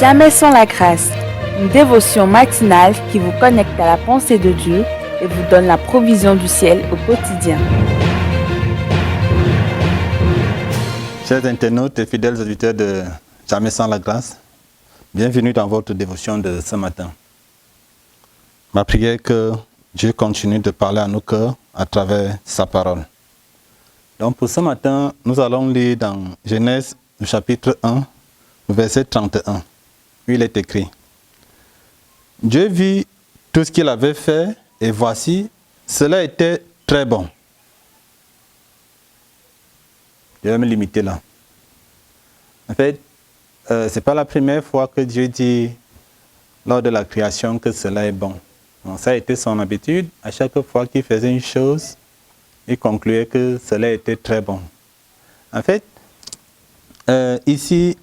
Jamais sans la grâce, une dévotion matinale qui vous connecte à la pensée de Dieu et vous donne la provision du ciel au quotidien. Chers internautes et fidèles auditeurs de Jamais sans la grâce, bienvenue dans votre dévotion de ce matin. Ma prière est que Dieu continue de parler à nos cœurs à travers sa parole. Donc pour ce matin, nous allons lire dans Genèse, le chapitre 1, verset 31. Il est écrit: Dieu vit tout ce qu'il avait fait, et voici, cela était très bon. Je vais me limiter là. En fait, ce n'est pas la première fois que Dieu dit lors de la création que cela est bon. Donc, ça a été son habitude. À chaque fois qu'il faisait une chose, il concluait que cela était très bon. En fait, ici,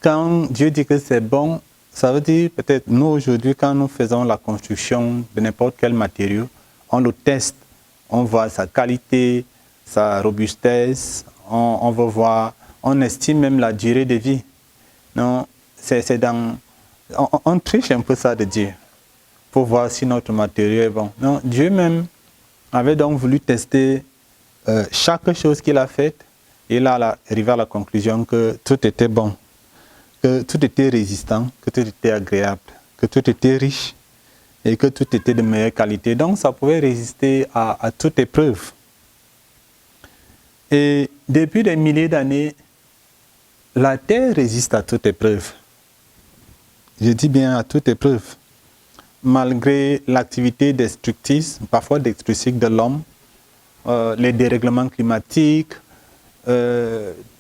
quand Dieu dit que c'est bon, ça veut dire peut-être nous aujourd'hui, quand nous faisons la construction de n'importe quel matériau, on le teste, on voit sa qualité, sa robustesse, on veut voir, on estime même la durée de vie. Non, on triche un peu ça de Dieu pour voir si notre matériau est bon. Non, Dieu même avait donc voulu tester chaque chose qu'il a faite, et il a arrivé à la conclusion que tout était bon, que tout était résistant, que tout était agréable, que tout était riche et que tout était de meilleure qualité. Donc ça pouvait résister à toute épreuve. Et depuis des milliers d'années, la terre résiste à toute épreuve. Je dis bien à toute épreuve. Malgré l'activité destructrice, parfois destructrice de l'homme, les dérèglements climatiques,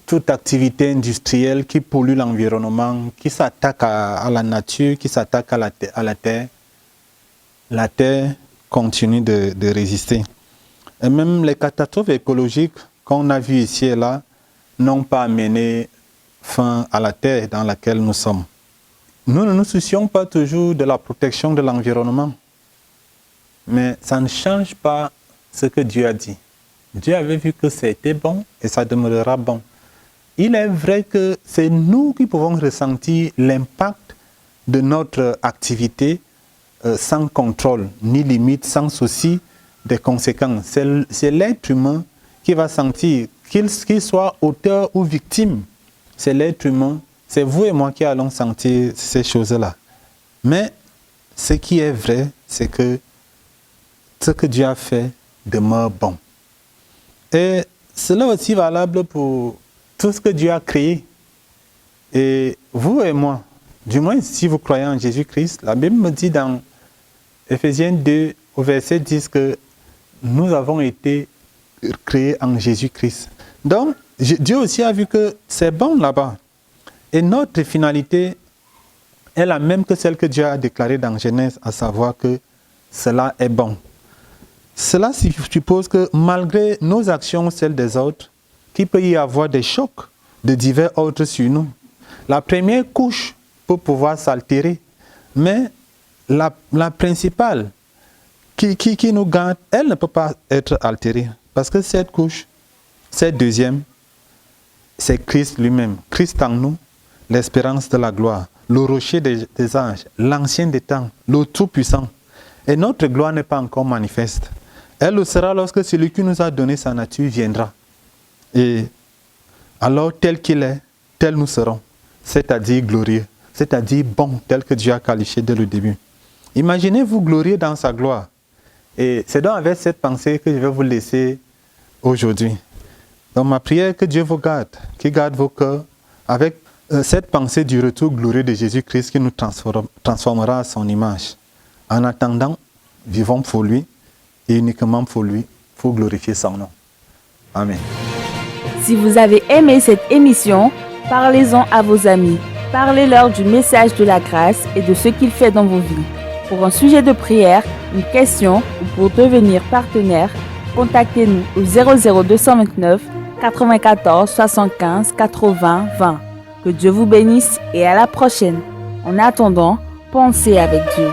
toute activité industrielle qui pollue l'environnement, qui s'attaque à la nature, qui s'attaque à la terre continue de résister. Et même les catastrophes écologiques qu'on a vues ici et là n'ont pas amené fin à la terre dans laquelle nous sommes. Nous ne nous soucions pas toujours de la protection de l'environnement, mais ça ne change pas ce que Dieu a dit. Dieu avait vu que c'était bon et ça demeurera bon. Il est vrai que c'est nous qui pouvons ressentir l'impact de notre activité sans contrôle, ni limite, sans souci des conséquences. C'est l'être humain qui va sentir, qu'il soit auteur ou victime. C'est l'être humain, c'est vous et moi qui allons sentir ces choses-là. Mais ce qui est vrai, c'est que ce que Dieu a fait demeure bon. Et cela est aussi valable pour tout ce que Dieu a créé. Et vous et moi, du moins si vous croyez en Jésus-Christ, la Bible me dit dans Éphésiens 2, au verset 10, que nous avons été créés en Jésus-Christ. Donc, Dieu aussi a vu que c'est bon là-bas. Et notre finalité est la même que celle que Dieu a déclarée dans Genèse, à savoir que cela est bon. Cela suppose que malgré nos actions, celles des autres, qu'il peut y avoir des chocs de divers ordres sur nous. La première couche peut pouvoir s'altérer, mais la principale qui nous garde, elle ne peut pas être altérée. Parce que cette couche, cette deuxième, c'est Christ lui-même. Christ en nous, l'espérance de la gloire, le rocher des anges, l'ancien des temps, le tout-puissant. Et notre gloire n'est pas encore manifeste. Elle le sera lorsque celui qui nous a donné sa nature viendra. Et alors, tel qu'il est, tel nous serons. C'est-à-dire glorieux, c'est-à-dire bon, tel que Dieu a qualifié dès le début. Imaginez-vous glorieux dans sa gloire. Et c'est donc avec cette pensée que je vais vous laisser aujourd'hui. Donc ma prière est que Dieu vous garde, qu'il garde vos cœurs avec cette pensée du retour glorieux de Jésus-Christ qui nous transformera à son image. En attendant, vivons pour lui et uniquement pour lui, pour glorifier son nom. Amen. Si vous avez aimé cette émission, parlez-en à vos amis. Parlez-leur du message de la grâce et de ce qu'il fait dans vos vies. Pour un sujet de prière, une question ou pour devenir partenaire, contactez-nous au 00229 94 75 80 20. Que Dieu vous bénisse et à la prochaine. En attendant, pensez avec Dieu.